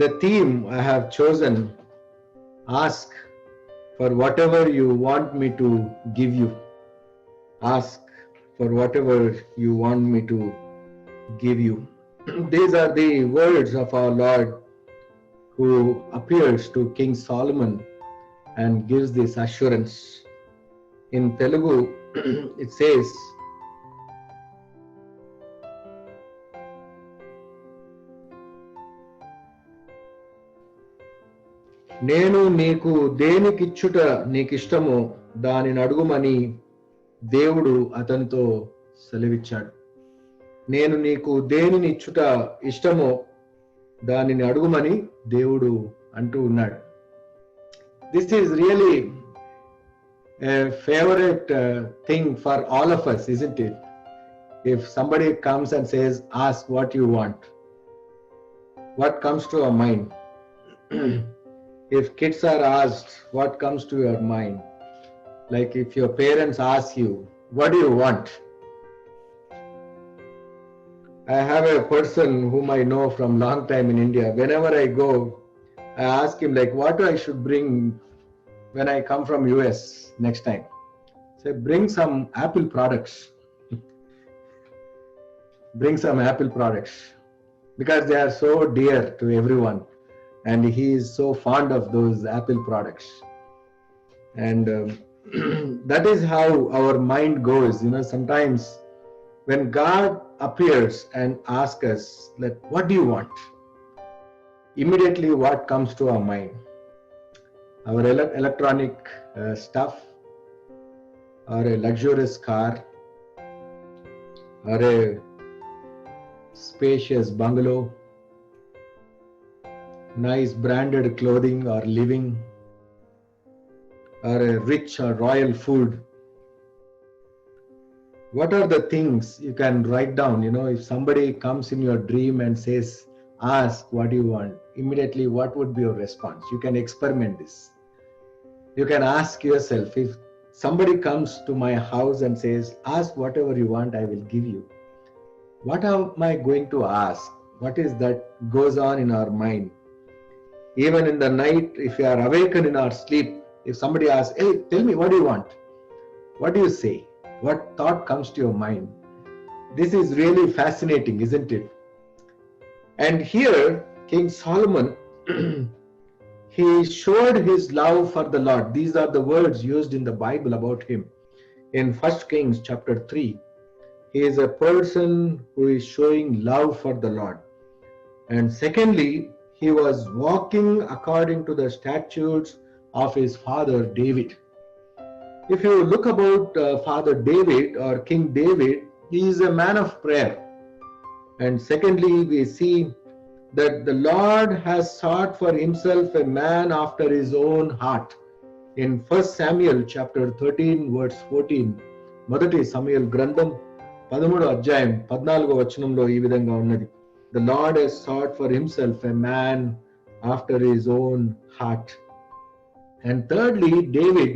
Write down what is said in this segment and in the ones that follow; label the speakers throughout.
Speaker 1: The theme I have chosen, ask for whatever you want me to give you. Ask for whatever you want me to give you. These are the words of our Lord who appears to King Solomon and gives this assurance. In Telugu, it says, నేను నీకు దేనికిచ్చుట నీకిష్టమో దానిని అడుగుమని దేవుడు అతనితో సెలవిచ్చాడు. నేను నీకు దేనిని ఇచ్చుట ఇష్టమో దానిని అడుగుమని దేవుడు అంటూ ఉన్నాడు. This is really a favorite thing for all of us, isn't it? If somebody comes and says, ask what you want, what comes to our mind? If kids are asked, what comes to your mind? Like if your parents ask you, what do you want? I have a person whom I know from long time in India. Whenever I go, I ask him like, what I should bring when I come from US next time. Say, bring some Apple products. Bring some Apple products. Because they are so dear to everyone. And he is so fond of those Apple products. And that is how our mind goes. You know, sometimes when God appears and asks us, like, what do you want? Immediately what comes to our mind? Our electronic stuff, or a luxurious car, or a spacious bungalow, nice branded clothing or living, or a rich or royal food. What are the things you can write down? You know, if somebody comes in your dream and says, ask what you want, immediately what would be your response? You can experiment this. You can ask yourself, if somebody comes to my house and says, ask whatever you want, I will give you. What am I going to ask? What is that goes on in our mind? Even in the night, if you are awakened in our sleep, if somebody asks, hey, tell me, what do you want? What do you say? What thought comes to your mind? This is really fascinating, isn't it? And here, King Solomon, he showed his love for the Lord. These are the words used in the Bible about him. In 1 Kings chapter 3, he is a person who is showing love for the Lord. And secondly, he was walking according to the statutes of his father David. If you look about Father David or King David, he is a man of prayer. And secondly, we see that the Lord has sought for himself a man after his own heart. In 1 Samuel chapter 13 verse 14, మొదటి సమూయేలు గ్రంథం 13వ అధ్యాయం 14వ వచనంలో ఈ విధంగా ఉన్నది. The Lord has sought for himself a man after his own heart. And thirdly, David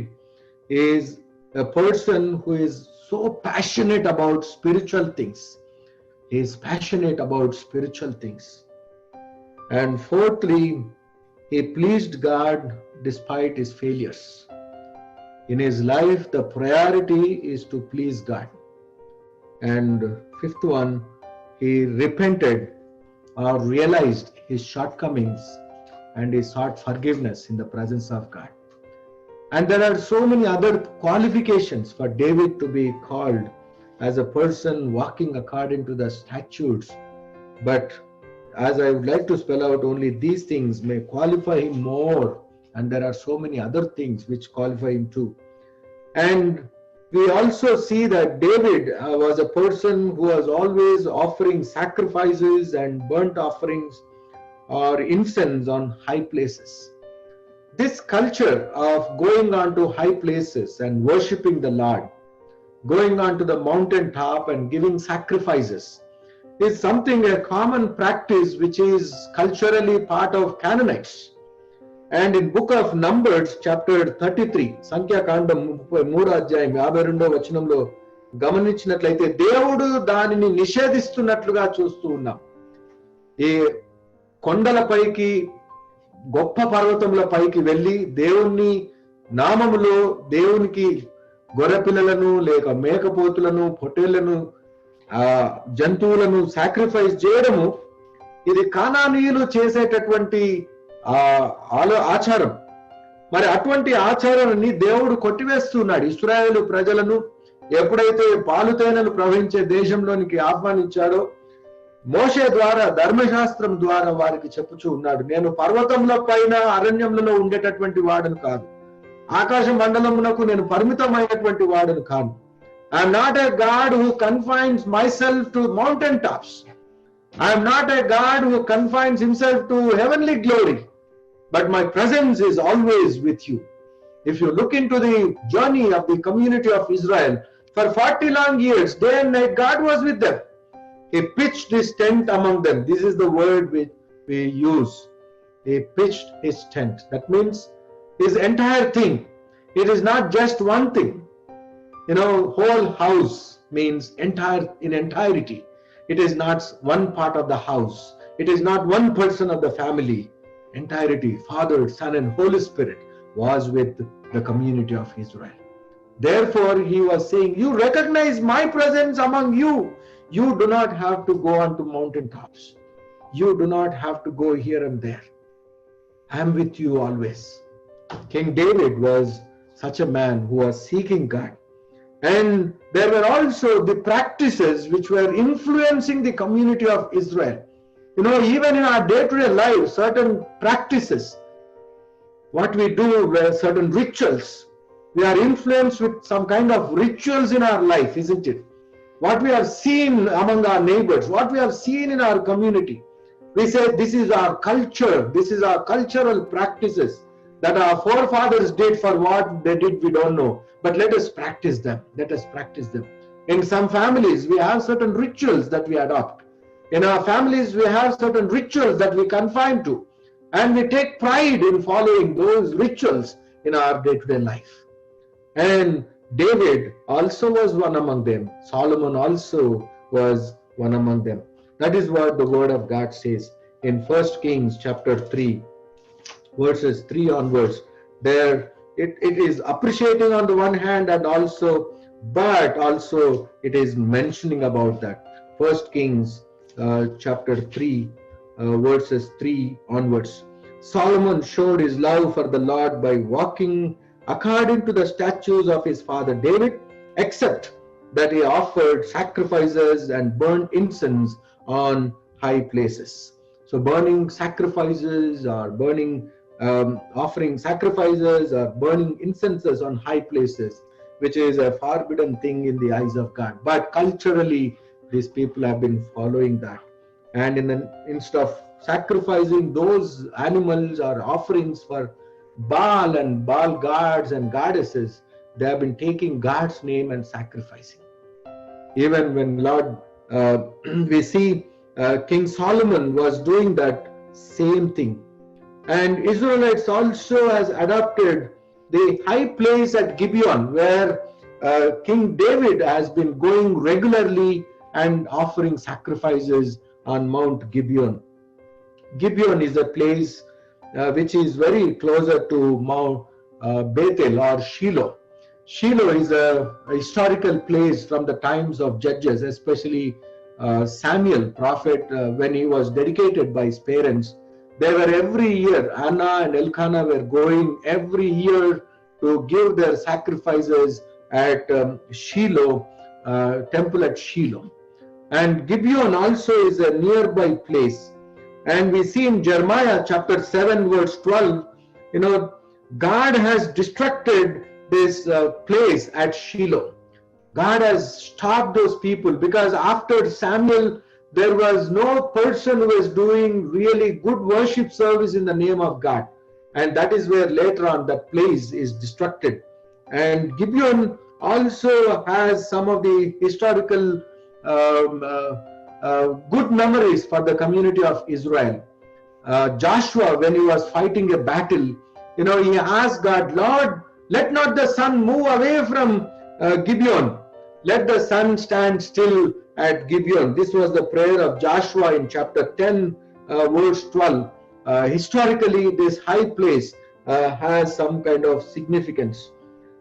Speaker 1: is a person who is so passionate about spiritual things. He is passionate about spiritual things. And fourthly, he pleased God despite his failures. In his life, the priority is to please God. And fifth one, he repented or realized his shortcomings and he sought forgiveness in the presence of God. And there are so many other qualifications for David to be called as a person walking according to the statutes. But as I would like to spell out, only these things may qualify him more. And there are so many other things which qualify him too. And we also see that David was a person who was always offering sacrifices and burnt offerings or incense on high places. This culture of going on to high places and worshipping the Lord, going on to the mountain top and giving sacrifices, is something, a common practice which is culturally part of Canaanites. And in book of Numbers chapter 33, సంఖ్యాకాండం 33వ అధ్యాయం 52వ వచనంలో గమనించినట్లయితే దేవుడు దానిని నిషేధిస్తున్నట్లుగా చూస్తూ ఉన్నాం. కొండలపైకి గొప్ప పర్వతముల పైకి వెళ్ళి దేవుని నామములో దేవునికి గొర్రెపిల్లలను లేక మేకపోతులను పొట్టేళ్లను జంతువులను సాక్రిఫైస్ చేయడము ఇది కానానీయులు చేసేటటువంటి ఆచారం. మరి అటువంటి ఆచారాన్ని దేవుడు కొట్టివేస్తున్నాడు. ఇశ్రాయేలు ప్రజలను ఎప్పుడైతే పాలుతేనలు ప్రవహించే దేశంలోనికి ఆహ్వానించాడో మోషే ద్వారా ధర్మశాస్త్రం ద్వారా వారికి చెప్పుచూ ఉన్నాడు, నేను పర్వతంలో పైన అరణ్యములలో ఉండేటటువంటి వాడను కాదు, ఆకాశ మండలమునకు నేను పరిమితమైనటువంటి వాడను కాను. I'm not a God who confines myself to mountain tops. I'm not a God who confines himself to heavenly glory, but my presence is always with you. If you look into the journey of the community of Israel, for 40 long years, day and night, God was with them. He pitched his tent among them. This is the word which we use. He pitched his tent. That means his entire thing. It is not just one thing. Whole house means entire, in entirety. It is not one part of the house. It is not one person of the family. Entirety, Father, Son and Holy Spirit was with the community of Israel. Therefore he was saying, you recognize my presence among you. You do not have to go onto mountain tops. You do not have to go here and there. I am with you always. King David was such a man who was seeking God. And there were also the practices which were influencing the community of Israel. Even in our day-to-day life, certain practices, what we do, certain rituals, we are influenced with some kind of rituals in our life, isn't it? What we have seen among our neighbors, what we have seen in our community, we say this is our culture, this is our cultural practices that our forefathers did. For what they did, we don't know, but let us practice them. Let us practice them. In some families, we have certain rituals that we adopt. In our families, we have certain rituals that we confine to, and we take pride in following those rituals in our day-to-day life. And David also was one among them. Solomon also was one among them. That is what the word of God says in 1 Kings chapter 3, verses 3 onwards. There it is appreciating on the one hand, and but also it is mentioning about that. 1 Kings chapter 3, verses 3 onwards. Solomon showed his love for the Lord by walking according to the statutes of his father David, except that he offered sacrifices and burned incense on high places. So burning sacrifices or offering sacrifices or burning incenses on high places, which is a forbidden thing in the eyes of God. But culturally, these people have been following that, and instead of sacrificing those animals or offerings for Baal and Baal gods and goddesses, they have been taking God's name and sacrificing. Even when we see King Solomon was doing that same thing. And Israelites also has adopted the high place at Gibeon, where King David has been going regularly and offering sacrifices on Mount Gibeon. Gibeon is a place which is very closer to Mount Bethel or Shiloh. Shiloh is a historical place from the times of Judges, especially Samuel, prophet, when he was dedicated by his parents. They were every year, Anna and Elkanah were going every year to give their sacrifices at Shiloh, temple at Shiloh. And Gibeon also is a nearby place. And we see in Jeremiah chapter 7 verse 12, God has destructed this place at Shiloh. God has stopped those people, because after Samuel, there was no person who was doing really good worship service in the name of God. And that is where later on that place is destructed. And Gibeon also has some of the historical good memories for the community of Israel. Joshua, when he was fighting a battle, he asked God, Lord, let not the sun move away from Gibeon. Let the sun stand still at Gibeon. This was the prayer of Joshua in chapter 10, verse 12. Historically, this high place has some kind of significance.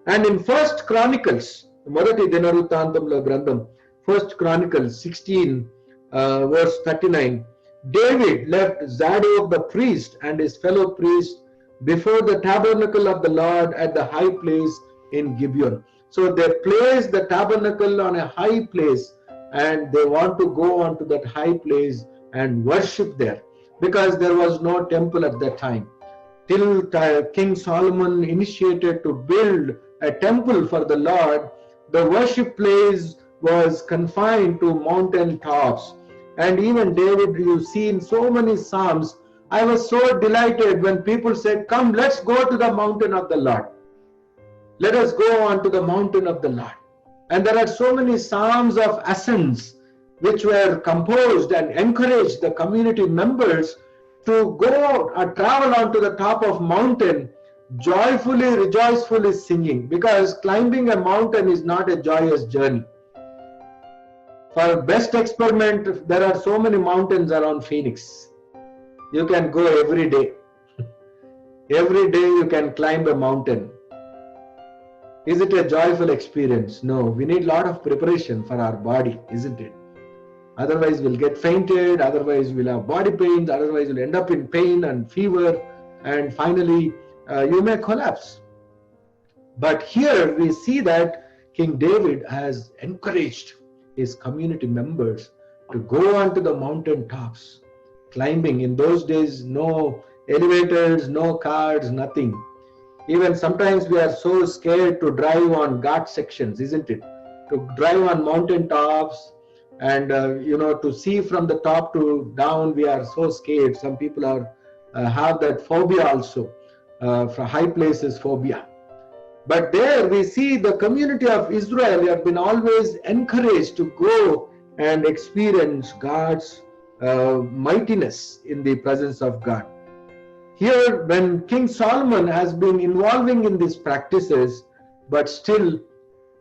Speaker 1: And in First Chronicles, Modati Dinaruttantamla Grandam, First Chronicles 16, verse 39, David left Zadok the priest and his fellow priests before the tabernacle of the Lord at the high place in Gibeon. So they placed the tabernacle on a high place, and they want to go onto that high place and worship there, because there was no temple at that time. Till King Solomon initiated to build a temple for the Lord, the worship place was confined to mountain tops. And even David, you see in so many Psalms, I was so delighted when people said, come, let's go to the mountain of the Lord. Let us go on to the mountain of the Lord. And there are so many Psalms of ascents which were composed and encouraged the community members to go or travel onto the top of mountain, joyfully, rejoicefully singing, because climbing a mountain is not a joyous journey. For best experiment, there are so many mountains around Phoenix. You can go every day. Every day you can climb a mountain. Is it a joyful experience? No, we need a lot of preparation for our body, isn't it? Otherwise we'll get fainted, otherwise we'll have body pains, otherwise we'll end up in pain and fever, and finally you may collapse. But here we see that King David has encouraged his community members to go onto the mountain tops, climbing. In those days, no elevators, no cars, nothing. Even sometimes we are so scared to drive on ghat sections, isn't it? To drive on mountain tops and to see from the top to down, we are so scared. Some people have that phobia also, for high places phobia. But there we see the community of Israel have been always encouraged to go and experience God's mightiness in the presence of God. Here, when King Solomon has been involving in these practices, but still,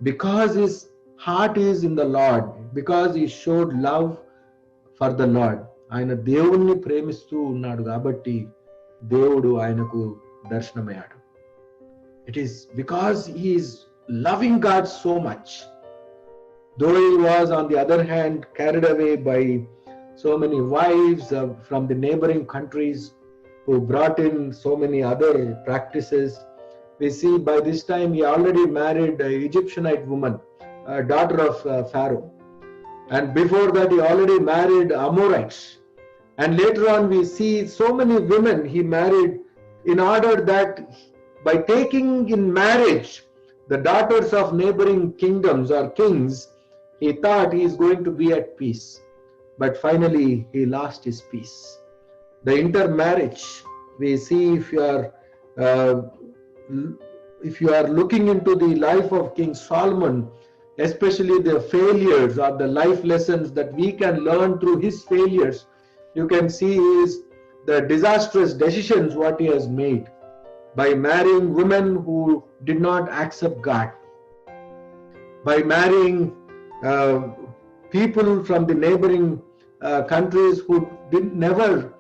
Speaker 1: because his heart is in the Lord, because he showed love for the Lord, ఆయన దేవుణ్ణి ప్రేమిస్తూ ఉన్నాడు కాబట్టి దేవుడు ఆయనకు దర్శనమయ్యాడు. It is because he is loving God so much. Though he was, on the other hand, carried away by so many wives from the neighboring countries who brought in so many other practices. We see by this time he already married an Egyptianite woman, a daughter of Pharaoh. And before that he already married Amorites. And later on we see so many women he married in order that by taking in marriage the daughters of neighboring kingdoms or kings, he thought he is going to be at peace. But finally he lost his peace. The intermarriage, we see, if you are looking into the life of King Solomon, especially the failures or the life lessons that we can learn through his failures, you can see the disastrous decisions what he has made by marrying women who did not accept God, by marrying people from the neighboring countries who never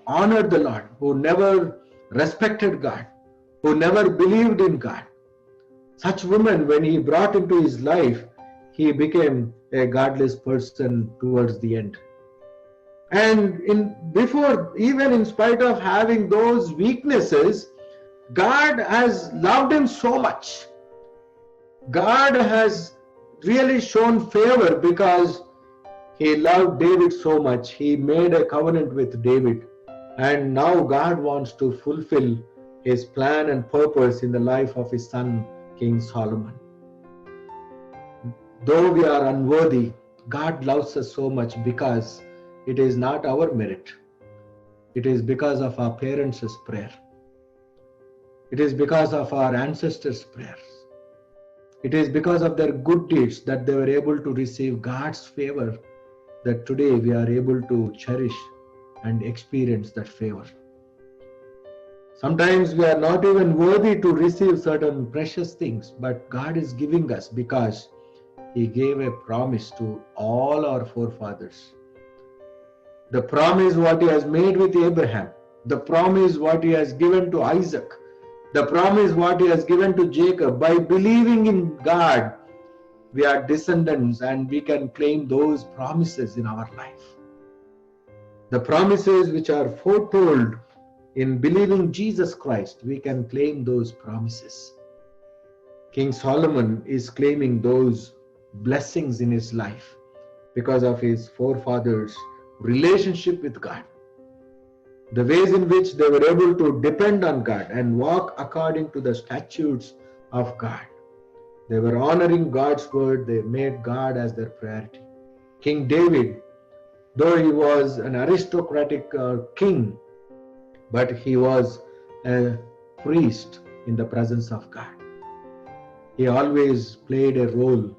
Speaker 1: honored the Lord, who never respected God, who never believed in God. Such women, when he brought into his life, he became a godless person towards the end. And even in spite of having those weaknesses, God has loved him so much. God has really shown favor because he loved David so much. He made a covenant with David. And now God wants to fulfill his plan and purpose in the life of his son, King Solomon. Though we are unworthy, God loves us so much because it is not our merit. It is because of our parents' prayer. It is because of our ancestors' prayers. It is because of their good deeds that they were able to receive God's favor, that today we are able to cherish and experience that favor. Sometimes we are not even worthy to receive certain precious things, but God is giving us because he gave a promise to all our forefathers. The promise what he has made with Abraham, the promise what he has given to Isaac, the promise what he has given to Jacob. By believing in God, we are descendants and we can claim those promises in our life. The promises which are foretold in believing Jesus Christ, we can claim those promises. King Solomon is claiming those blessings in his life because of his forefathers' relationship with God. The ways in which they were able to depend on God and walk according to the statutes of God. They were honoring God's word. They made God as their priority. King David, though he was an aristocratic king, but he was a priest in the presence of God. He always played a role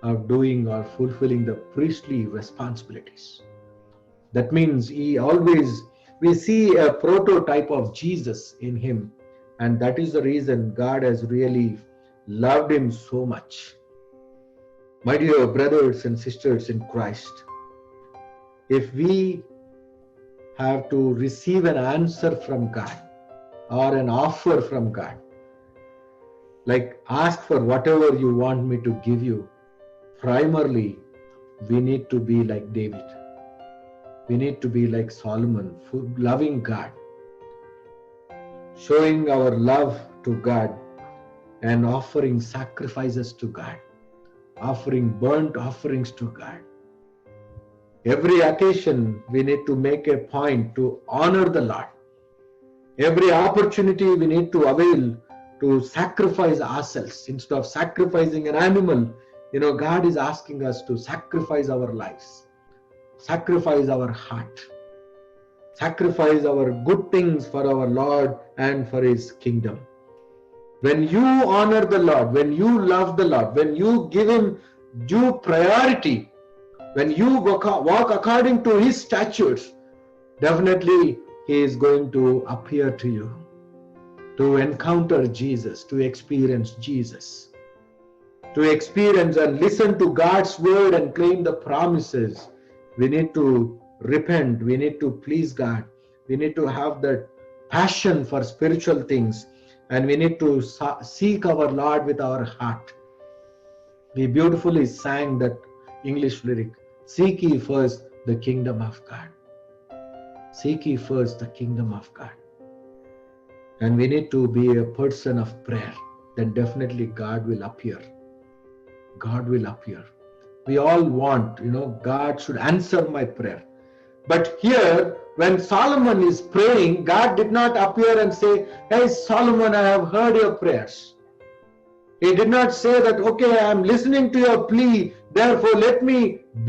Speaker 1: of doing or fulfilling the priestly responsibilities. That means we see a prototype of Jesus in him, and that is the reason God has really loved him so much. My dear brothers and sisters in Christ, if we have to receive an answer from God or an offer from God, like ask for whatever you want me to give you, primarily we need to be like David. We need to be like Solomon, loving God, showing our love to God and offering sacrifices to God, offering burnt offerings to God. Every occasion we need to make a point to honor the Lord. Every opportunity we need to avail to sacrifice ourselves. Instead of sacrificing an animal, God is asking us to sacrifice our lives, sacrifice our heart, sacrifice our good things for our Lord and for his kingdom. When you honor the Lord, when you love the Lord, when you give him due priority, when you walk according to his statutes, definitely he is going to appear to you, to encounter Jesus, to experience Jesus, to experience and listen to God's word and claim the promises. We need to repent. We need to please God. We need to have that passion for spiritual things, and we need to seek our Lord with our heart. We beautifully sang that English lyric, "Seek ye first the kingdom of God." Seek ye first the kingdom of God. And we need to be a person of prayer. Then definitely God will appear. God will appear. We all want, God should answer my prayer. But here, when Solomon is praying, God did not appear and say, "Hey Solomon, I have heard your prayers." He did not say that, "Okay, I am listening to your plea, therefore let me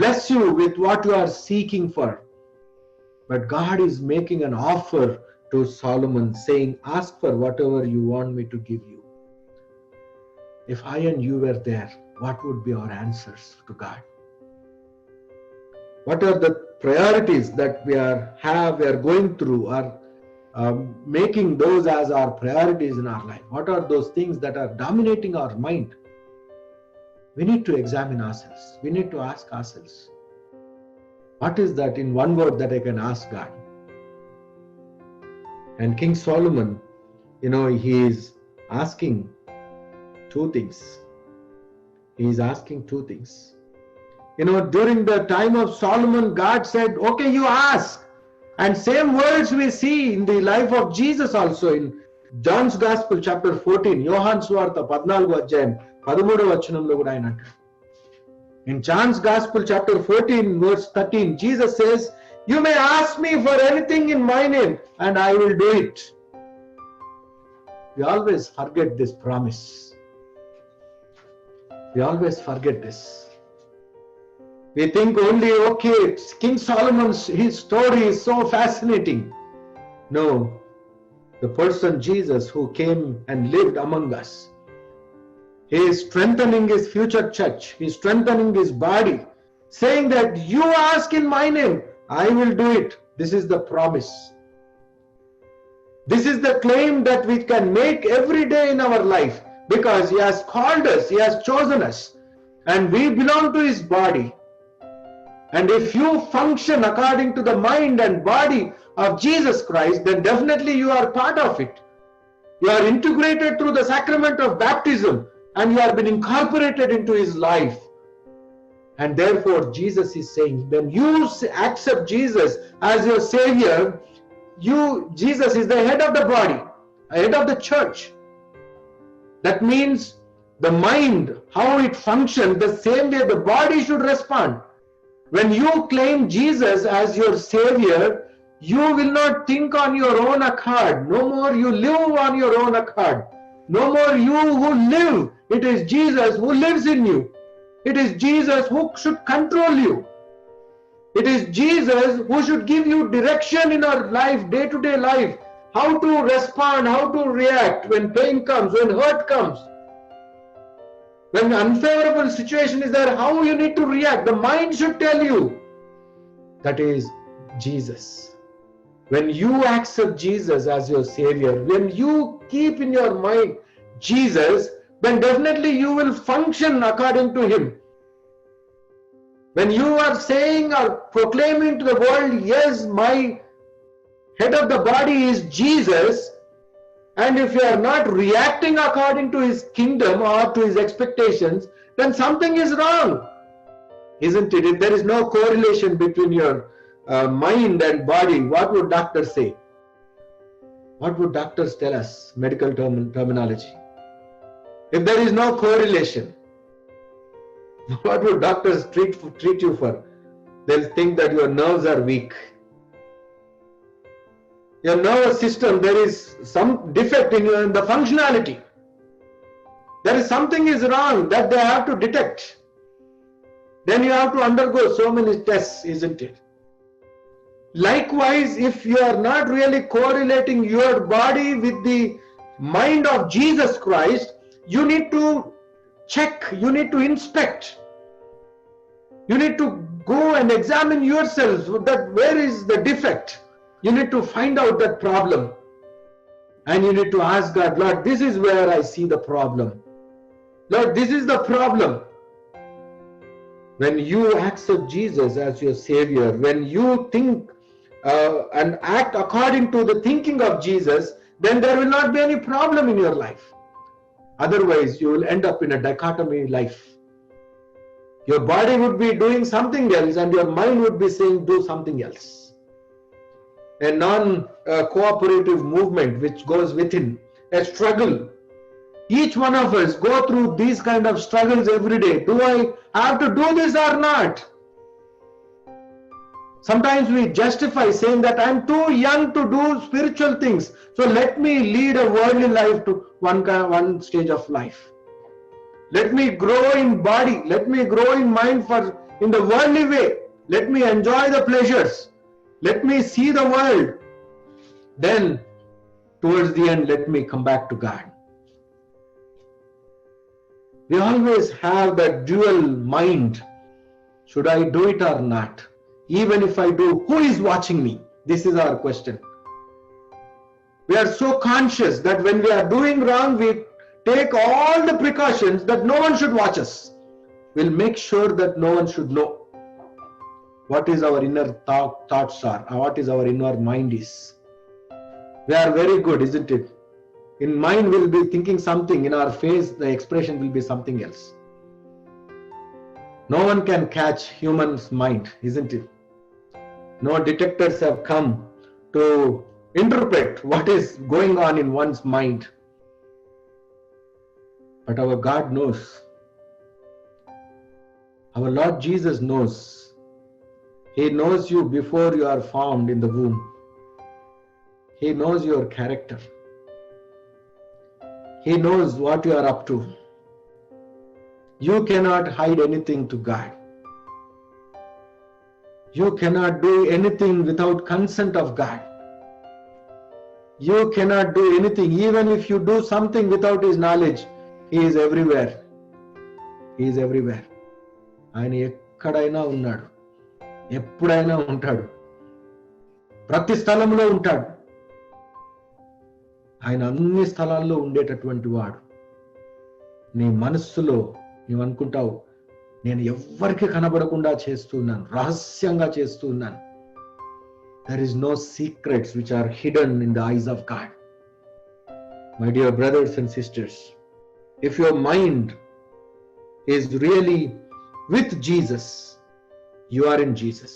Speaker 1: bless you with what you are seeking for." But God is making an offer to Solomon, saying, "Ask for whatever you want me to give you." If I and you were there, what would be our answers to God? What are the priorities that we are going through, or making those as our priorities in our life? What are those things that are dominating our mind? We need to examine ourselves. We need to ask ourselves, what is that in one word that I can ask God? And King Solomon, he is asking two things. He is asking two things. During the time of Solomon, God said, "Okay, you ask." And same words we see in the life of Jesus also in John's Gospel chapter 14, Yohan Suvarta 14వ అధ్యాయం 13వ వచనంలో కూడా ఆయన అంటాడు. In John's Gospel chapter 14 verse 13, Jesus says, "You may ask me for anything in my name and I will do it." We always forget this promise. We always forget this. We think only, okay, King Solomon's his story is so fascinating. No, the person Jesus who came and lived among us, he is strengthening his future church. He is strengthening his body, saying that you ask in my name, I will do it. This is the promise. This is the claim that we can make every day in our life, because he has called us, he has chosen us, and we belong to his body. And if you function according to the mind and body of Jesus Christ, then definitely you are part of it. You are integrated through the sacrament of baptism, and you have been incorporated into his life. And therefore, Jesus is saying, when you accept Jesus as your Savior, Jesus is the head of the body, head of the church. That means the mind, how it functions, the same way the body should respond. When you claim Jesus as your Savior, you will not think on your own accord. No more you live on your own accord. No more you who live. It is Jesus who lives in you. It is Jesus who should control you. It is Jesus who should give you direction in our life, day-to-day life. How to respond, how to react when pain comes, when hurt comes. When the unfavorable situation is there, how you need to react. The mind should tell you. That is Jesus. When you accept Jesus as your Savior, when you keep in your mind Jesus, then definitely you will function according to Him. When you are saying or proclaiming to the world, yes, my head of the body is Jesus, and if you are not reacting according to His kingdom or to His expectations, then something is wrong. Isn't it? If there is no correlation between your mind and body, what would doctors say? What would doctors tell us? Medical terminology. If there is no correlation, what would doctors treat you for? They'll think that your nerves are weak. Your nervous system, there is some defect in the functionality. There is something is wrong that they have to detect. Then you have to undergo so many tests, isn't it? Likewise, if you are not really correlating your body with the mind of Jesus Christ, you need to check, you need to inspect. You need to go and examine yourself that where is the defect. You need to find out that problem. And you need to ask God, Lord, this is where I see the problem. Lord, this is the problem. When you accept Jesus as your Savior, when you think and act according to the thinking of Jesus, then there will not be any problem in your life. Otherwise, you will end up in a dichotomy life. Your body would be doing something else and your mind would be saying, do something else. A non-cooperative movement which goes within, a struggle. Each one of us go through these kind of struggles every day. Do I have to do this or not? Sometimes we justify saying that I'm too young to do spiritual things. So let me lead a worldly life to one stage of life. Let me grow in body. Let me grow in mind in the worldly way. Let me enjoy the pleasures. Let me see the world. Then towards the end, let me come back to God. We always have that dual mind. Should I do it or not? Even if I do, who is watching me? This is our question. We are so conscious that when we are doing wrong, we take all the precautions that no one should watch us. We'll make sure that no one should know what is our inner thoughts are, or what is our inner mind is. We are very good, isn't it? In mind we'll be thinking something, in our face the expression will be something else. No one can catch human's mind, isn't it? No detectors have come to interpret what is going on in one's mind. But our God knows. Our Lord Jesus knows. He knows you before you are formed in the womb. He knows your character. He knows what you are up to. You cannot hide anything to God. You cannot do anything without consent of God. You cannot do anything, even if you do something without His knowledge. He is everywhere. He is everywhere. ఆయన ఎక్కడైనా ఉన్నాడు, ఎప్పుడైనా ఉంటాడు, ప్రతి స్థలంలో ఉంటాడు. ఆయన అన్ని స్థలాల్లో ఉండేటటువంటి వాడు. నీ మనస్సులో నీవు అనుకుంటావు, నేను ఎవ్వరికి కనబడకుండా చేస్తున్నాను, రహస్యంగా చేస్తున్నాను. There is no secrets which are hidden in the eyes of God. My dear brothers and sisters, if your mind is really with Jesus, you are in Jesus.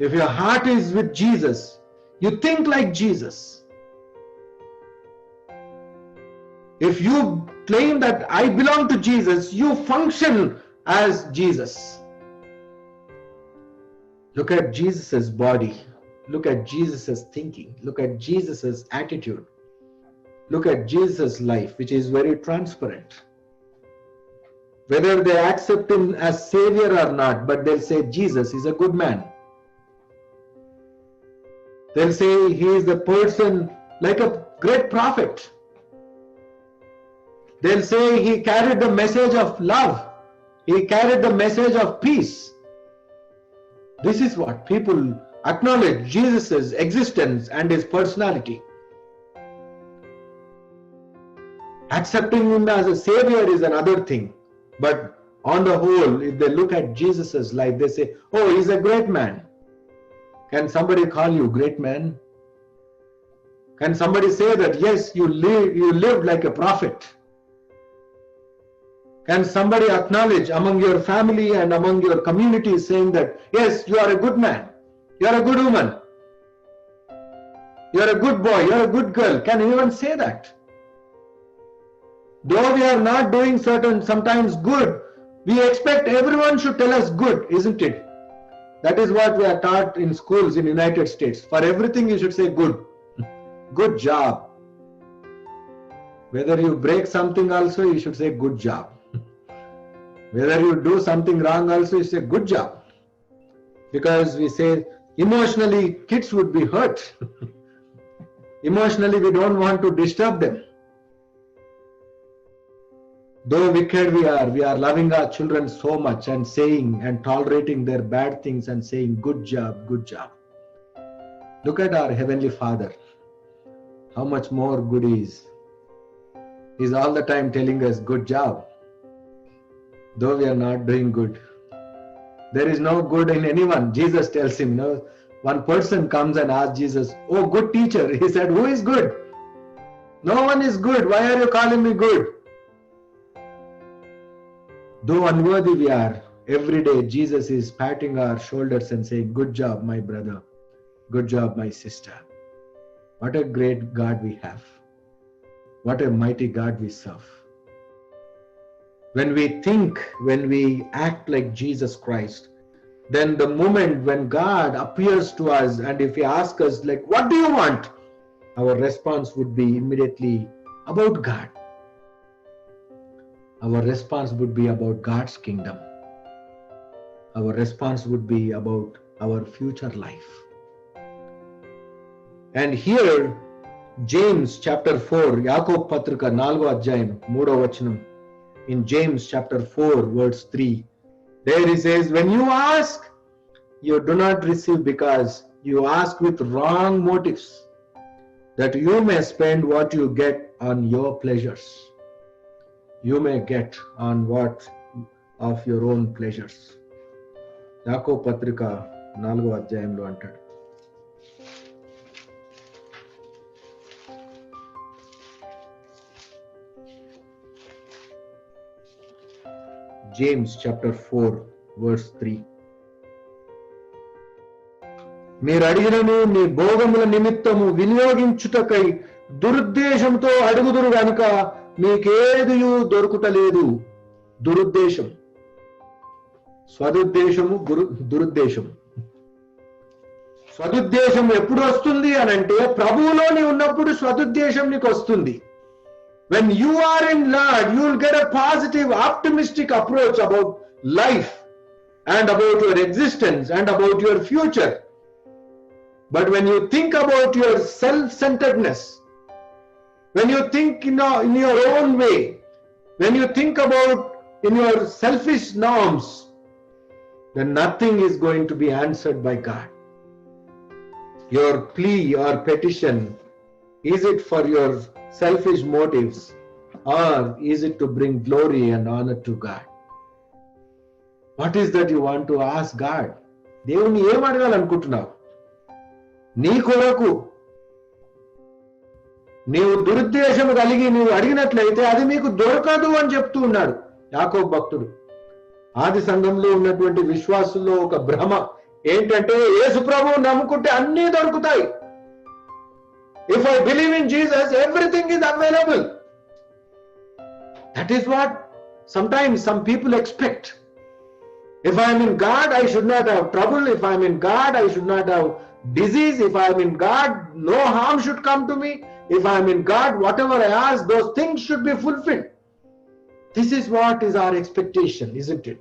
Speaker 1: If your heart is with Jesus, you think like Jesus. If you claim that I belong to Jesus, you function as Jesus. Look at Jesus' body. Look at Jesus' thinking. Look at Jesus' attitude. Look at Jesus' life, which is very transparent. Whether they accept him as Savior or not, but they'll say Jesus is a good man. They'll say he is the person like a great prophet. They'll say he carried the message of love. He carried the message of peace. This is what people acknowledge Jesus' existence and his personality. Accepting him as a savior is another thing. But on the whole, if they look at Jesus' life, they say, oh, he's a great man. Can somebody call you great man? Can somebody say that, yes, you lived like a prophet? Can somebody acknowledge among your family and among your community saying that, yes, you are a good man, you are a good woman, you are a good boy, you are a good girl? Can anyone say that? Though we are not doing certain, sometimes good, we expect everyone should tell us good, isn't it? That is what we are taught in schools in United States. For everything you should say good. Good job. Whether you break something also, you should say good job. Whether you do something wrong also, you say good job. Because we say emotionally kids would be hurt. Emotionally we don't want to disturb them. Though wicked we are loving our children so much and saying and tolerating their bad things and saying good job, good job. Look at our Heavenly Father. How much more good he is. He's all the time telling us good job. Though we are not doing good. There is no good in anyone. Jesus tells him, no. One person comes and asks Jesus, oh good teacher. He said, who is good? No one is good. Why are you calling me good? Though unworthy we are, every day Jesus is patting our shoulders and saying, good job, my brother. Good job, my sister. What a great God we have. What a mighty God we serve. When we think, when we act like Jesus Christ, then the moment when God appears to us and if he asks us like, what do you want? Our response would be immediately about God. Our response would be about God's kingdom. Our response would be about our future life. And here, James chapter 4, Yakob Patrika 4వ అధ్యాయం 3వ వచనం. In James chapter 4 verse 3, there he says, when you ask, you do not receive because you ask with wrong motives, that you may spend what you get on your pleasures. You may get on what of your own pleasures. యాకోబు పత్రిక 4వ అధ్యాయంలో అంటాడు. James chapter 4 verse 3. మీరు అడిగినను మీ భోగముల నిమిత్తము వినియోగించుటకై దురుద్దేశంతో అడుగుదురు గనుక మీకేదియు దొరుకుటలేదు. దురుద్దేశం, స్వదుద్దేశము, దురుద్దేశం. స్వదుద్దేశం ఎప్పుడు వస్తుంది అనంటే ప్రభువులోని ఉన్నప్పుడు స్వదుద్దేశం నీకు వస్తుంది. When you are in Lord, you will get a positive, optimistic approach about life and about your existence and about your future. But when you think about your self-centeredness, when you think in your own way, when you think about in your selfish norms, then nothing is going to be answered by God. Your plea or petition, is it for your selfish motives or is it to bring glory and honor to God? What is that you want to ask God? దేవుణ్ణి ఏం అడగాలనుకుంటున్నావు? నీ కొరకు నీవు దురుద్దేశం కలిగి నీవు అడిగినట్లయితే అది మీకు దొరకదు అని చెప్తూ ఉన్నాడు యాకోబు భక్తుడు. ఆది సంఘంలో ఉన్నటువంటి విశ్వాసుల్లో ఒక భ్రమ ఏంటంటే యేసు ప్రభువు నమ్ముకుంటే అన్నీ దొరుకుతాయి. If I believe in Jesus everything is available. That is what sometimes some people expect. If I am in God, I should not have trouble. If I am in God, I should not have disease. If I am in God, no harm should come to me. If I am in God, whatever I ask, those things should be fulfilled. This is what is our expectation, isn't it?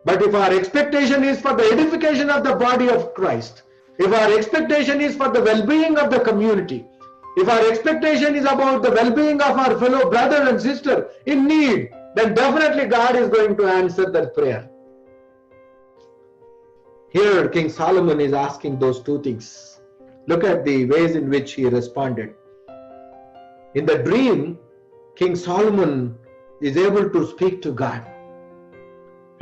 Speaker 1: But if our expectation is for the edification of the body of Christ, if our expectation is for the well-being of the community, if our expectation is about the well-being of our fellow brother and sister in need, then definitely God is going to answer that prayer. Here King Solomon is asking those two things. Look at the ways in which he responded. In the dream, King Solomon is able to speak to God.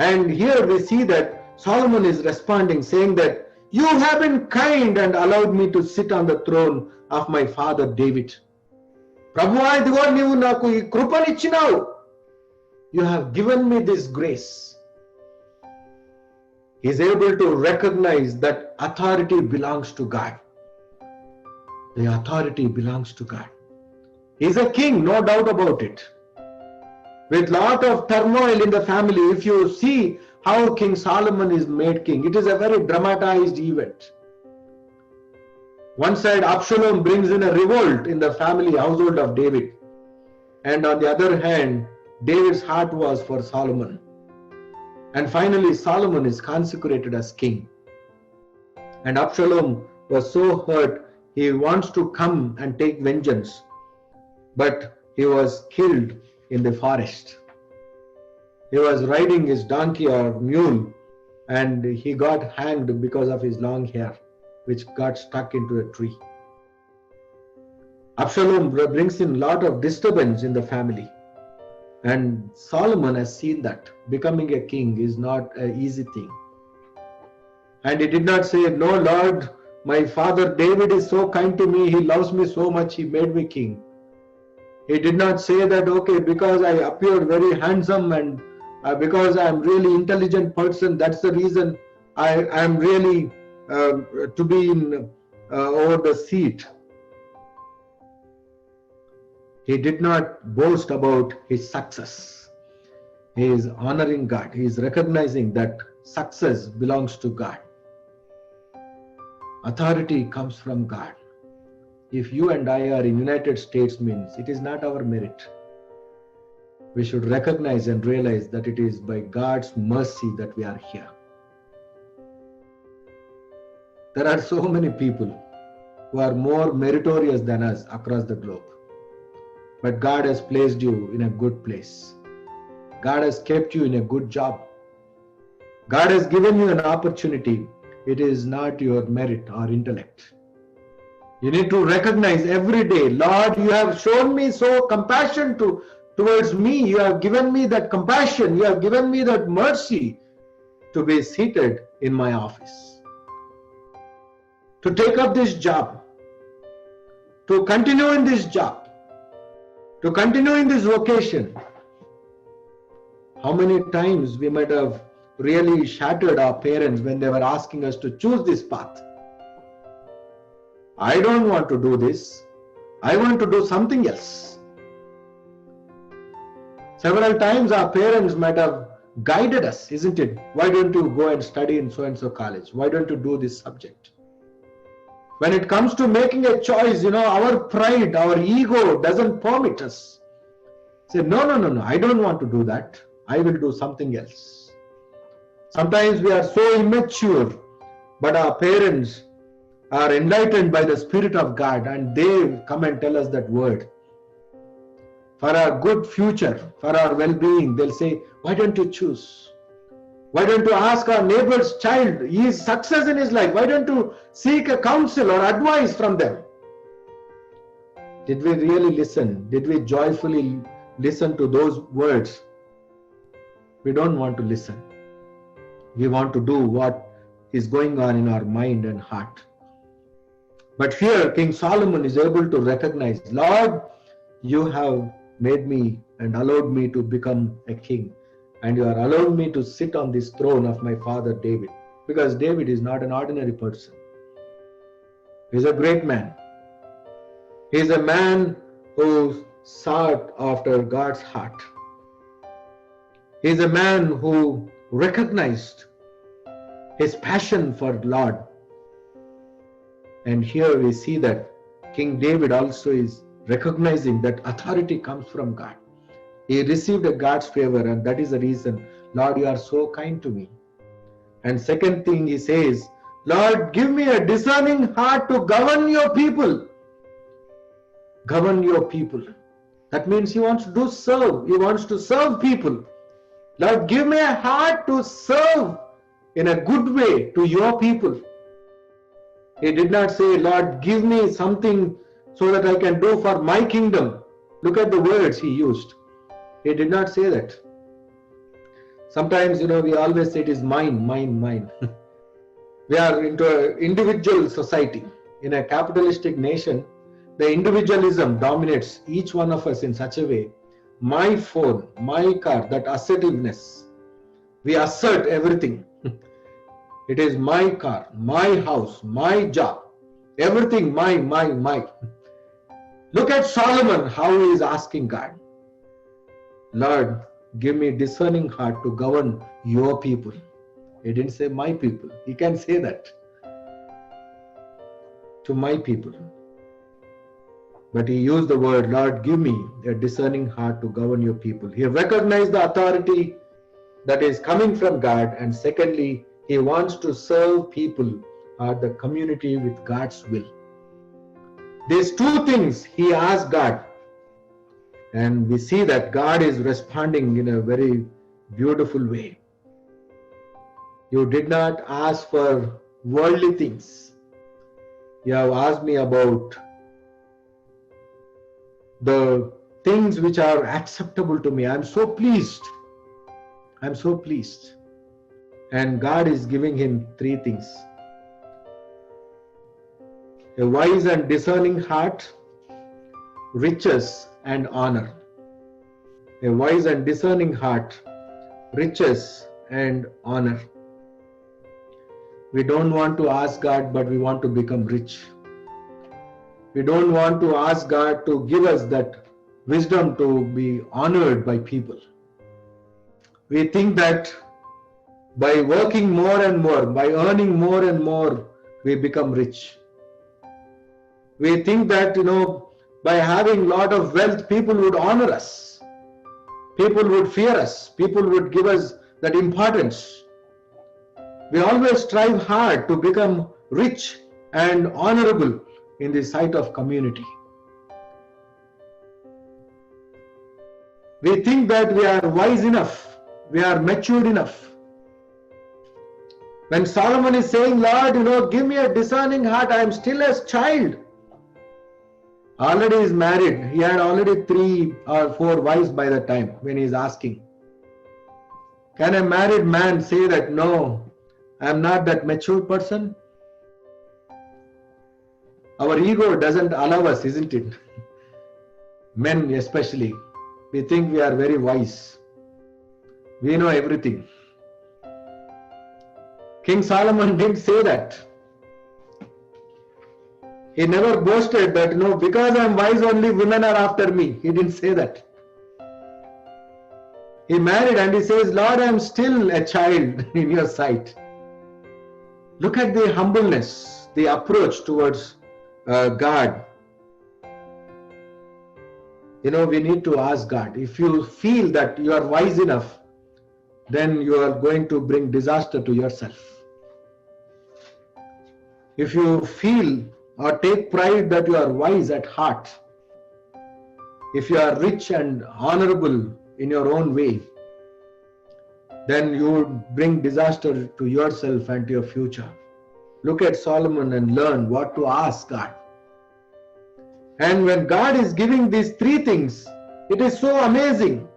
Speaker 1: And here we see that Solomon is responding, saying that you have been kind and allowed me to sit on the throne of my father David. Prabhuva, idigo neevu naaku ee krupani ichinavu. You have given me this grace. He is able to recognize that authority belongs to God. The authority belongs to God. He is a king, no doubt about it. With lot of turmoil in the family, if you see how King Solomon is made king, it is a very dramatized event. One side, Absalom brings in a revolt in the family household of David. And on the other hand, David's heart was for Solomon. And finally, Solomon is consecrated as king. And Absalom was so hurt, he wants to come and take vengeance. But he was killed in the forest. He was riding his donkey or mule and he got hanged because of his long hair, which got stuck into a tree. Absalom brings in a lot of disturbance in the family. And Solomon has seen that becoming a king is not an easy thing. And he did not say, no, Lord, my father David is so kind to me, he loves me so much, he made me king. He did not say that, okay, because I appeared very handsome and because I am really intelligent person, that's the reason I am really to be in over the seat. He did not boast about his success. He is honoring God. He is recognizing that success belongs to God. Authority comes from God. If you and I are in United States means it is not our merit. We should recognize and realize that it is by God's mercy that we are here. There are so many people who are more meritorious than us across the globe. But God has placed you in a good place. God has kept you in a good job. God has given you an opportunity. It is not your merit or intellect. You need to recognize every day, Lord, you have shown me so compassion towards me. You have given me that compassion. You have given me that mercy to be seated in my office, to take up this job, to continue in this job, to continue in this vocation. How many times we might have really shattered our parents when they were asking us to choose this path. I don't want to do this. I want to do something else. Several times our parents might have guided us, isn't it? Why don't you go and study in so-and-so college? Why don't you do this subject? When it comes to making a choice, our pride, our ego doesn't permit us. Say, no, I don't want to do that. I will do something else. Sometimes we are so immature, but our parents are enlightened by the Spirit of God and they come and tell us that word. For our good future, for our well-being, they'll say, why don't you choose? Why don't you ask our neighbor's child, he is success in his life, why don't you seek a counsel or advice from them? Did we really listen? Did we joyfully listen to those words? We don't want to listen. We want to do what is going on in our mind and heart. But here, King Solomon is able to recognize, Lord, you have made me and allowed me to become a king. And you are allowing me to sit on this throne of my father David. Because David is not an ordinary person. He is a great man. He is a man who sought after God's heart. He is a man who recognized his passion for Lord. And here we see that King David also is recognizing that authority comes from God. He received a God's favor, and that is the reason, Lord, you are so kind to me. And second thing he says, Lord, give me a discerning heart to govern your people. Govern your people. That means he wants to serve. He wants to serve people. Lord, give me a heart to serve in a good way to your people. He did not say, Lord, give me something so that I can do for my kingdom. Look at the words he used. He did not say that. Sometimes, we always say it is mine, mine, mine. We are into an individual society. In a capitalistic nation, the individualism dominates each one of us in such a way. My phone, my car, that assertiveness. We assert everything. It is my car, my house, my job. Everything my. Look at Solomon, how he is asking God. Lord, give me discerning heart to govern your people. He didn't say my people. He can say that. To my people. But he used the word, Lord, give me a discerning heart to govern your people. He recognized the authority that is coming from God. And secondly, he wants to serve people or the community with God's will. These two things he asked God. And we see that God is responding in a very beautiful way. You did not ask for worldly things. You have asked me about the things which are acceptable to me. I'm so pleased. I'm so pleased. And God is giving him three things. A wise and discerning heart, riches and honor. A wise and discerning heart, riches and honor. We don't want to ask God, but we want to become rich. We don't want to ask God to give us that wisdom to be honored by people. We think that by working more and more, by earning more and more, we become rich. We think that, by having a lot of wealth, people would honor us. People would fear us. People would give us that importance. We always strive hard to become rich and honorable in the sight of community. We think that we are wise enough. We are matured enough. When Solomon is saying, Lord, give me a discerning heart, I am still a child. Already is married. He had already 3 or 4 wives by the time when he is asking. Can a married man say that, no, I am not that mature person? Our ego doesn't allow us, isn't it? Men especially. We think we are very wise. We know everything. King Solomon didn't say that. He never boasted that, because I am wise, only women are after me. He didn't say that. He married and he says, Lord, I am still a child in your sight. Look at the humbleness, the approach towards God. We need to ask God. If you feel that you are wise enough, then you are going to bring disaster to yourself. If you feel or take pride that you are wise at heart, if you are rich and honorable in your own way, then you would bring disaster to yourself and to your future. Look at Solomon and learn what to ask God. And when God is giving these 3 things, it is so amazing.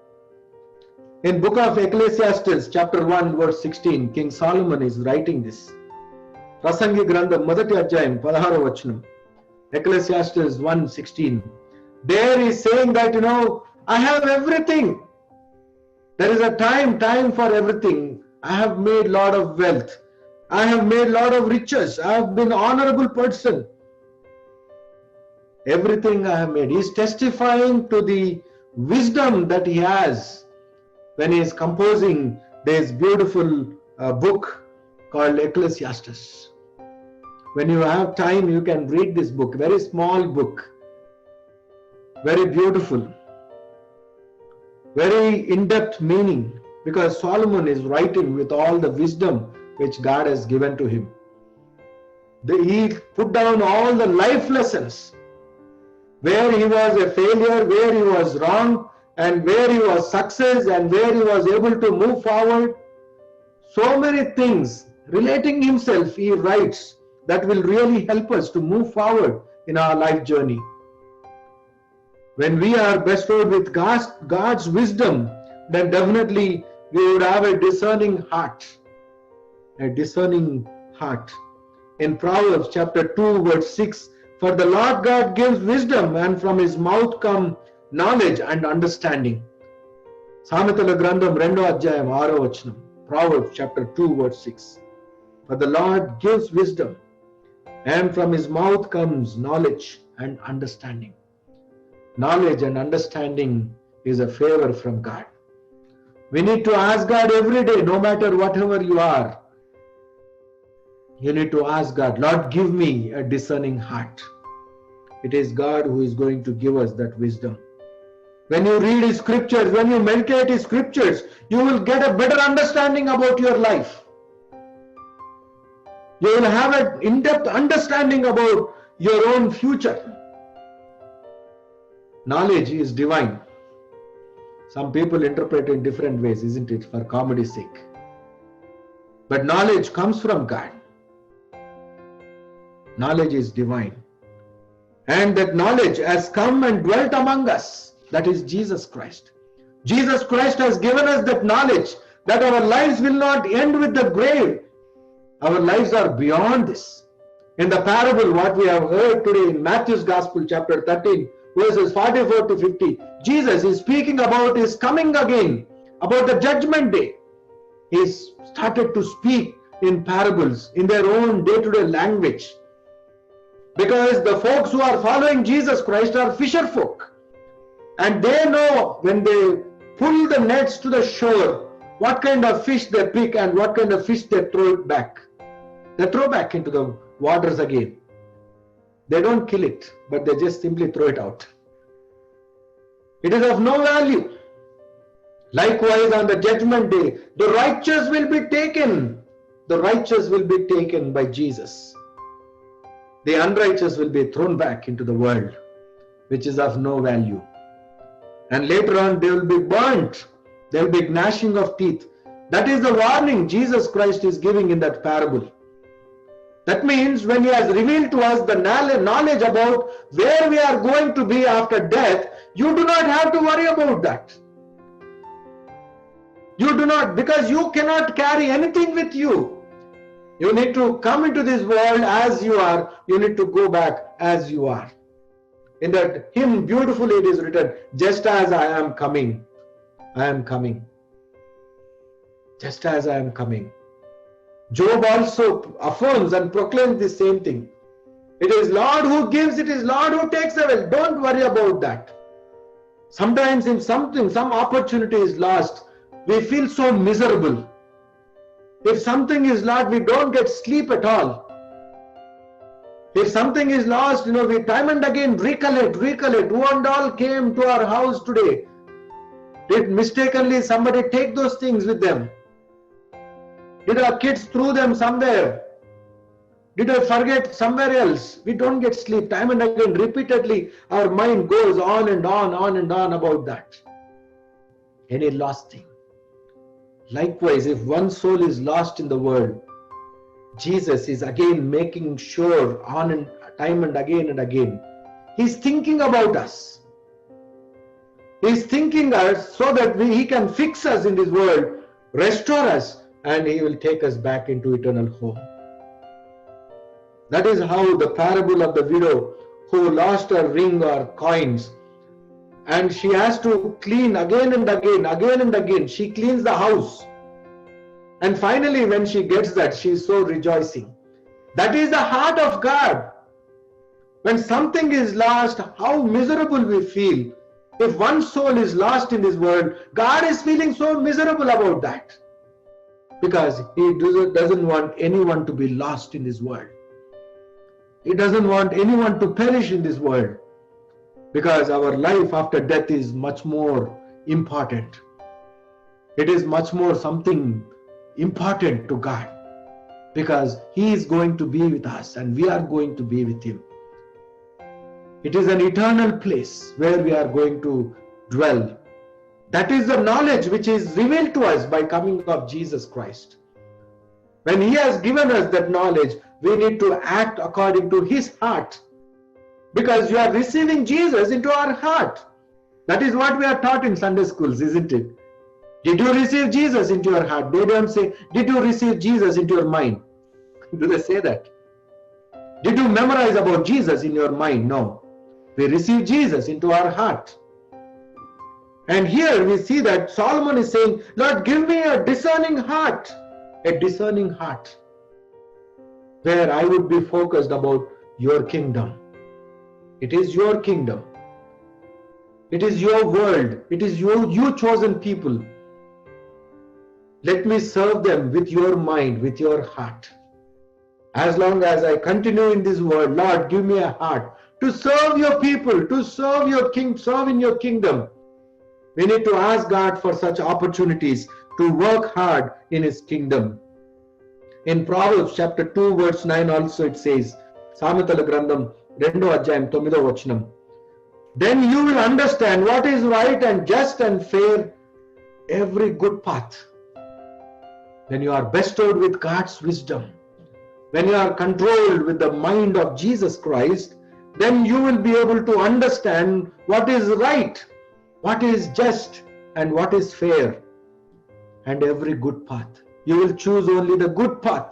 Speaker 1: In book of Ecclesiastes, chapter 1, verse 16, King Solomon is writing this. ప్రసంగి గ్రంథం మొదటి అధ్యాయం 16వ వచనం. Ecclesiastes 1:16. There is saying that, I have everything. There is a time for everything. I have made lot of wealth. I have made lot of riches. I have been honorable person. Everything I have made. He is testifying to the wisdom that he has when he is composing this beautiful book called Ecclesiastes. When you have time, you can read this book. Very small book. Very beautiful. Very in-depth meaning, because Solomon is writing with all the wisdom which God has given to him. He put down all the life lessons, where he was a failure, where he was wrong, and where he was success, and where he was able to move forward. So many things relating himself, he writes, that will really help us to move forward in our life journey. When we are bestowed with God's wisdom, then definitely we would have a discerning heart. A discerning heart. In Proverbs chapter 2, verse 6, for the Lord God gives wisdom, and from his mouth come knowledge and understanding. సామెతల గ్రంథం 2వ అధ్యాయం 6వ వచనం. Proverbs chapter 2, verse 6. For the Lord gives wisdom, and from his mouth comes knowledge and understanding. Knowledge and understanding is a favor from God. We need to ask God every day, no matter whatever you are. You need to ask God, Lord, give me a discerning heart. It is God who is going to give us that wisdom. When you read his scriptures, when you meditate his scriptures, you will get a better understanding about your life. You will have an in-depth understanding about your own future. Knowledge is divine. Some people interpret in different ways, isn't it, for comedy's sake. But knowledge comes from God. Knowledge is divine. And that knowledge has come and dwelt among us. That is Jesus Christ. Jesus Christ has given us that knowledge that our lives will not end with the grave. Our lives are beyond this. In the parable, what we have heard today in Matthew's Gospel, chapter 13, verses 44 to 50, Jesus is speaking about his coming again, about the judgment day. He started to speak in parables, in their own day-to-day language. Because the folks who are following Jesus Christ are fisher folk. And they know when they pull the nets to the shore, what kind of fish they pick and what kind of fish they throw back. They throw back into the waters again. They don't kill it, but they just simply throw it out. It is of no value. Likewise, on the judgment day, the righteous will be taken. The righteous will be taken by Jesus. The unrighteous will be thrown back into the world, which is of no value. And later on, they will be burnt. There will be gnashing of teeth. That is the warning Jesus Christ is giving in that parable. That means when he has revealed to us the knowledge about where we are going to be after death, you do not have to worry about that. You do not, because you cannot carry anything with you. You need to come into this world as you are. You need to go back as you are. In that hymn, beautifully it is written, just as I am coming, I am coming. Just as I am coming. Job also affirms and proclaims the same thing. It is Lord who gives, it is Lord who takes away. Don't worry about that. Sometimes if some opportunity is lost, we feel so miserable. If something is lost, we don't get sleep at all. If something is lost, we time and again recollect who and all came to our house today. Did mistakenly somebody take those things with them? Did our kids throw them somewhere? Did I forget somewhere else? We don't get sleep. Time and again, repeatedly, our mind goes on and on about that. Any lost thing. Likewise, if one soul is lost in the world, Jesus is again making sure on and time and again, he's thinking about us. He's thinking us so that he can fix us in this world, restore us, and he will take us back into eternal home. That is how the parable of the widow who lost her ring or coins, and she has to clean again and again. She cleans the house. And finally, when she gets that, she is so rejoicing. That is the heart of God. When something is lost, how miserable we feel. If one soul is lost in this world, God is feeling so miserable about that. Because He doesn't want anyone to be lost in this world. He doesn't want anyone to perish in this world. Because our life after death is much more important. It is much more something important to God. Because He is going to be with us and we are going to be with Him. It is an eternal place where we are going to dwell. That is the knowledge which is revealed to us by coming of Jesus Christ. When He has given us that knowledge, we need to act according to His heart. Because you are receiving Jesus into our heart. That is what we are taught in Sunday schools, isn't it? Did you receive Jesus into your heart? They don't say, did you receive Jesus into your mind? Do they say that? Did you memorize about Jesus in your mind? No. We receive Jesus into our heart. And here we see that Solomon is saying, Lord, give me a discerning heart. A discerning heart. Where I would be focused about your kingdom. It is your kingdom. It is your world. It is you chosen people. Let me serve them with your mind, with your heart. As long as I continue in this world, Lord, give me a heart to serve your people, to serve your king, serve in your kingdom. We need to ask God for such opportunities to work hard in His kingdom. In Proverbs chapter 2 verse 9 also it says, Samitala Grandam 2వ అధ్యాయం 9వ వచనం, then you will understand what is right and just and fair, every good path. When you are bestowed with God's wisdom, when you are controlled with the mind of Jesus Christ, then you will be able to understand what is right, what is just, and what is fair, and every good path. You will choose only the good path.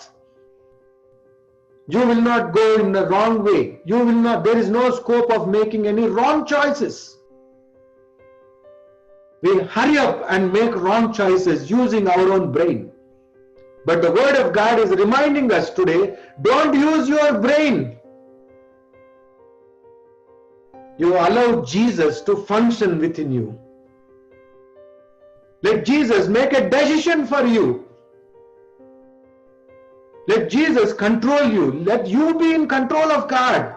Speaker 1: You will not go in the wrong way. There is no scope of making any wrong choices. We hurry up and make wrong choices using our own brain. But the Word of God is reminding us today, don't use your brain. You allow Jesus to function within you. Let Jesus make a decision for you. Let Jesus control you. Let you be in control of God.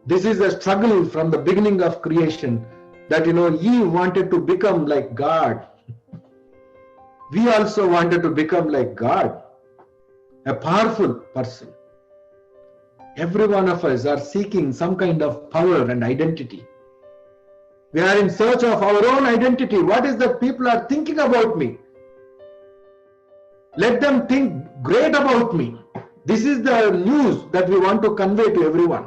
Speaker 1: This is a struggle from the beginning of creation, that Eve wanted to become like God. We also wanted to become like God, a powerful person. Every one of us are seeking some kind of power and identity. We are in search of our own identity. What is that people are thinking about me? Let them think great about me. This is the news that we want to convey to everyone.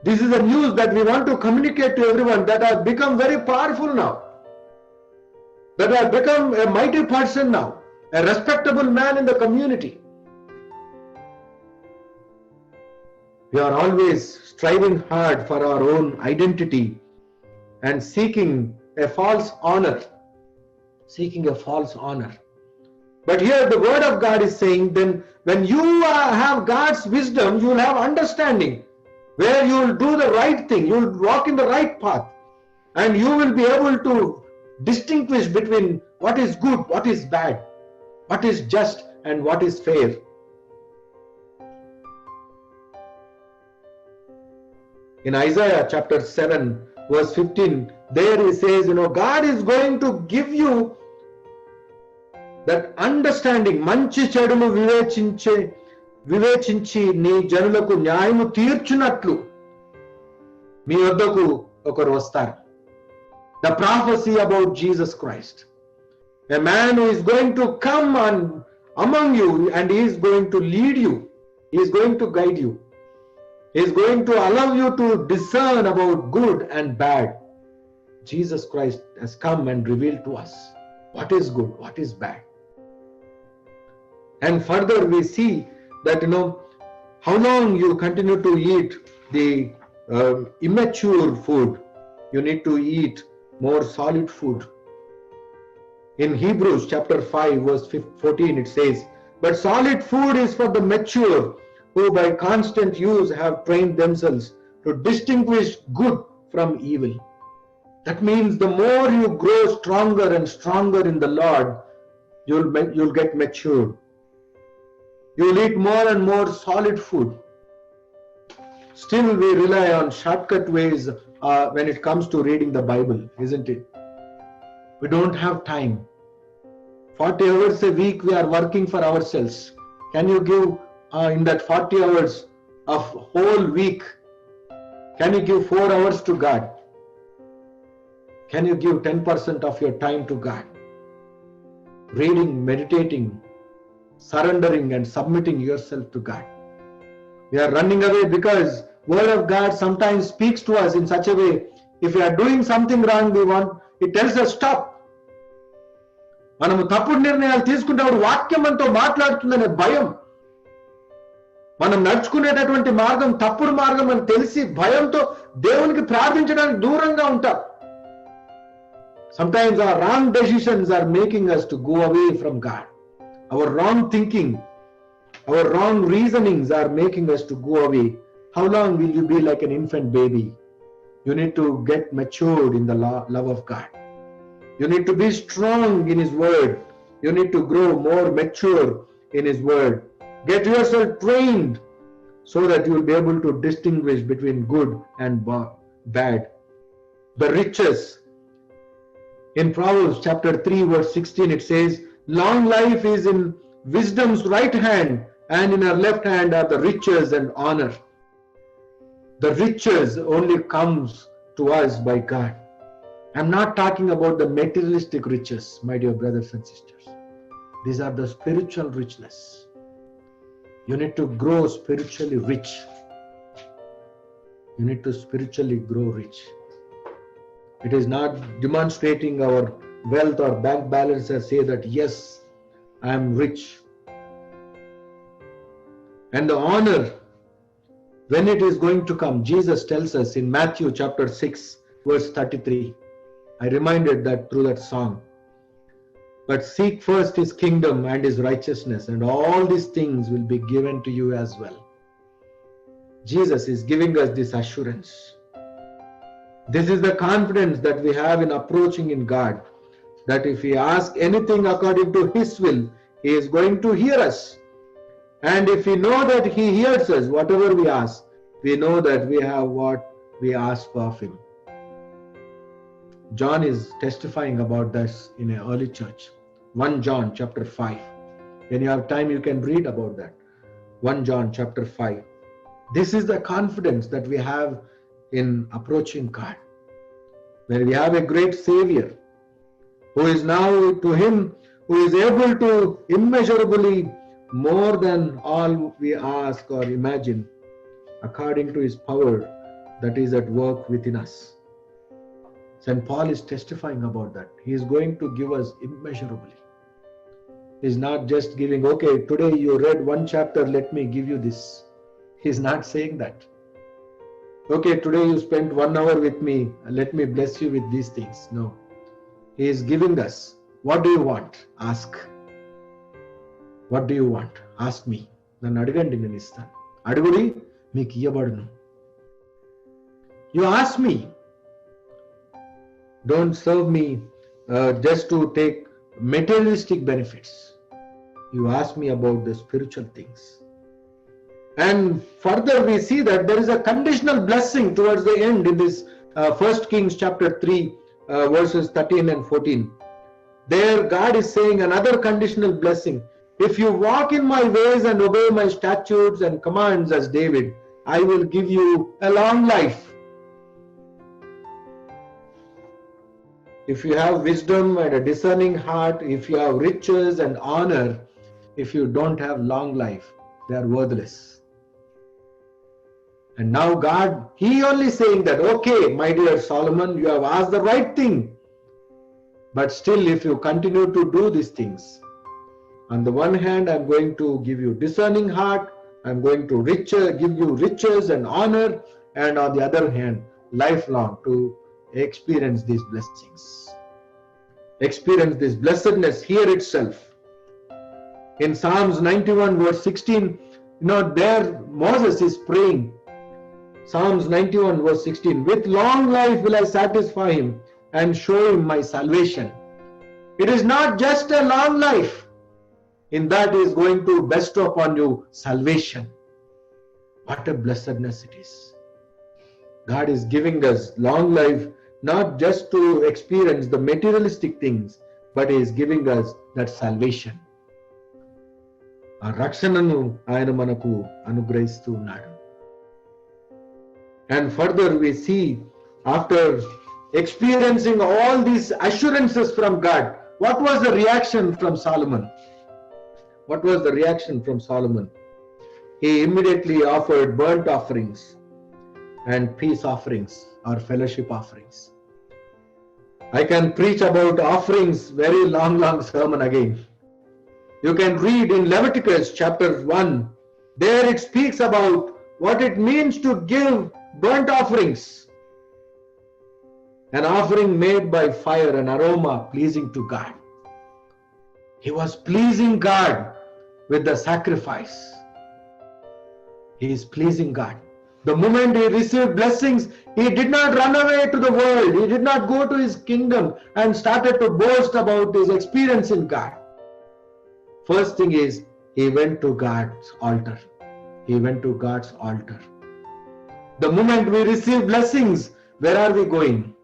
Speaker 1: This is the news that we want to communicate to everyone, that have become very powerful now. That have become a mighty person now, a respectable man in the community. We are always striving hard for our own identity and seeking a false honor. But here the Word of God is saying, then when you have God's wisdom, you will have understanding, where you will do the right thing, you will walk in the right path, and you will be able to distinguish between what is good, what is bad, what is just, and what is fair. In Isaiah chapter 7 verse 15, there he says, God is going to give you that understanding. మంచి చెడులు వివేచించి నీ జనులకు న్యాయము తీర్చునట్లు మీ వద్దకు ఒకరు వస్తారు. The prophecy about Jesus Christ. A man who is going to come among you, and he is going to lead you. He is going to guide you. He is going to allow you to discern about good and bad. Jesus Christ has come and revealed to us what is good, what is bad. And further we see that, how long you continue to eat the immature food. You need to eat more solid food. In Hebrews chapter 5 verse 14 it says, "But solid food is for the mature, who by constant use have trained themselves to distinguish good from evil." That means the more you grow stronger and stronger in the Lord, you'll get matured. You'll eat more and more solid food. Still we rely on shortcut ways when it comes to reading the Bible, isn't it? We don't have time. 40 hours a week we are working for ourselves. Can you give in that 40 hours of whole week, can you give 4 hours to God? Can you give 10% of your time to God? Reading, meditating, surrendering and submitting yourself to God. We are running away because Word of God sometimes speaks to us in such a way. If we are doing something wrong, it tells us stop. మనము తప్పుడు నిర్ణయాలు తీసుకున్నప్పుడు వాక్యం మనతో మాట్లాడుతుందనే భయం, మనం నడుచుకునేటటువంటి మార్గం తప్పుడు మార్గం అని తెలిసి భయంతో దేవునికి ప్రార్థించడానికి దూరంగా ఉంటాం. Sometimes our wrong decisions are making us to go away from God. Our wrong thinking, our wrong reasonings are making us to go away. How long will you be like an infant baby? You need to get matured in the love of God. You need to be strong in His Word. You need to grow more mature in His Word. Get yourself trained so that you will be able to distinguish between good and bad. The riches. In Proverbs chapter 3 verse 16 it says, "Long life is in wisdom's right hand, and in her left hand are the riches and honor." The riches only comes to us by God. I'm not talking about the materialistic riches, my dear brothers and sisters. These are the spiritual richness. You need to grow spiritually rich. You need to spiritually grow rich. It is not demonstrating our wealth or bank balance and say that, yes, I am rich. And the honor, when it is going to come, Jesus tells us in Matthew chapter 6, verse 33. I reminded that through that song. "But seek first His kingdom and His righteousness, and all these things will be given to you as well." Jesus is giving us this assurance. This is the confidence that we have in approaching in God, that if we ask anything according to His will, He is going to hear us. And if we know that He hears us, whatever we ask, we know that we have what we ask of Him. John is testifying about this in an early church. 1 John chapter 5. When you have time, you can read about that. 1 John chapter 5. This is the confidence that we have in approaching God. When we have a great Savior who is now to Him, who is able to immeasurably more than all we ask or imagine, according to His power that is at work within us. St. Paul is testifying about that. He is going to give us immeasurably. He is not just giving, okay, today you read one chapter, let me give you this. He is not saying that. Okay, today you spent 1 hour with me, let me bless you with these things. No. He is giving us, what do you want? Ask. What do you want? Ask me. నన్ను అడగండి నేను ఇస్తాను. అడుగుడి మీకు ఇయ్యబడును. You ask me. Don't serve me just to take materialistic benefits. You ask me about the spiritual things. And further we see that there is a conditional blessing towards the end in this 1 Kings chapter 3 verses 13 and 14. There God is saying another conditional blessing. If you walk in my ways and obey my statutes and commands as David, I will give you a long life. If you have wisdom and a discerning heart, if you have riches and honor, if you don't have long life, they are worthless. And now God, He only saying that, okay, my dear Solomon, you have asked the right thing. But still, if you continue to do these things, on the one hand, I'm going to give you discerning heart, I'm going to give you riches and honor, and on the other hand, lifelong to experience these blessings. Experience this blessedness here itself. In Psalms 91 verse 16, there Moses is praying. Psalms 91 verse 16, with long life will I satisfy him and show him my salvation. It is not just a long life. In that he is going to bestow upon you salvation. What a blessedness it is. God is giving us long life, not just to experience the materialistic things, but He is giving us that salvation. ఆ రక్షణను ఆయన మనకు అనుగ్రహిస్తూ ఉన్నాడు. And further we see, after experiencing all these assurances from God, what was the reaction from Solomon? What was the reaction from Solomon? He immediately offered burnt offerings and peace offerings or fellowship offerings. I can preach about offerings, very long sermon again. You can read in Leviticus chapter 1. There it speaks about what it means to give burnt offerings. An offering made by fire, an aroma pleasing to God. He was pleasing God with the sacrifice. He is pleasing God. The moment he received blessings, he did not run away to the world. He did not go to his kingdom and started to boast about his experience in God. First thing is, he went to God's altar. He went to God's altar. The moment we receive blessings, where are we going?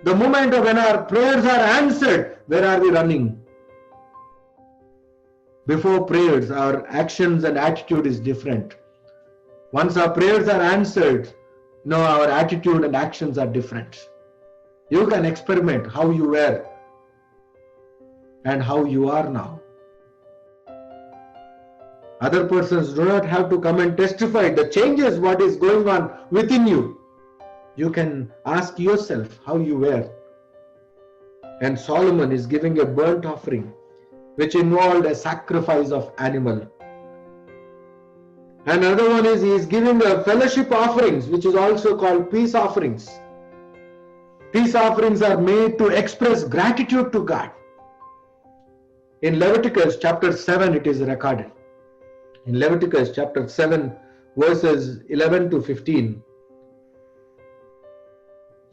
Speaker 1: The moment when our prayers are answered, where are we running? Before prayers, our actions and attitude is different. Once our prayers are answered, our attitude and actions are different. You can experiment how you were and how you are now. Other persons do not have to come and testify the changes what is going on within you. You can ask yourself how you were. And Solomon is giving a burnt offering, which involved a sacrifice of animal. Another one is he is giving a fellowship offerings, which is also called peace offerings. Peace offerings are made to express gratitude to God. In Leviticus chapter 7 it is recorded. In Leviticus chapter 7 verses 11 to 15.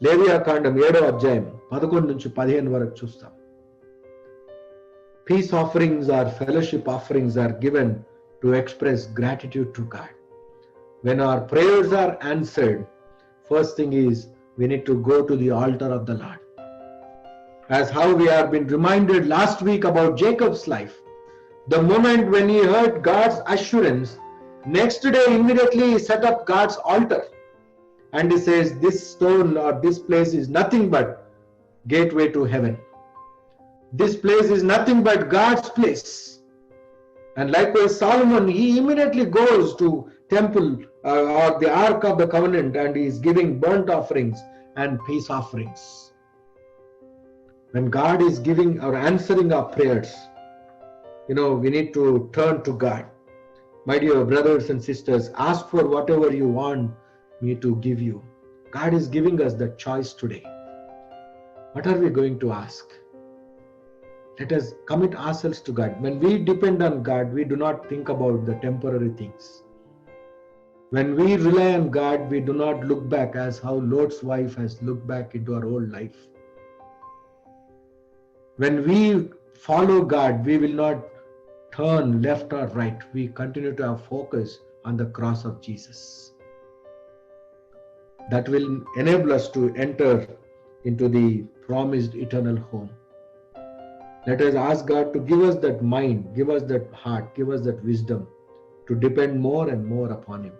Speaker 1: లేవియాకాండం 7వ అధ్యాయం 11 నుంచి 15 వరకు చూస్తాం. Peace offerings or fellowship offerings are given to express gratitude to God. When our prayers are answered, first thing is we need to go to the altar of the Lord. As how we have been reminded last week about Jacob's life. The moment when he heard God's assurance, next day immediately he set up God's altar. And he says, this stone or this place is nothing but gateway to heaven. This place is nothing but God's place. And likewise Solomon, he immediately goes to temple or the Ark of the Covenant, and he is giving burnt offerings and peace offerings. When God is giving or answering our prayers, we need to turn to God. My dear brothers and sisters, ask for whatever you want me to give you. God is giving us the choice today. What are we going to ask? Let us commit ourselves to God. When we depend on God, we do not think about the temporary things. When we rely on God, we do not look back as how Lot's wife has looked back into her old life. When we follow God, we will not turn left or right. We continue to have focus on the cross of Jesus. That will enable us to enter into the promised eternal home. Let us ask God to give us that mind, give us that heart, give us that wisdom to depend more and more upon Him.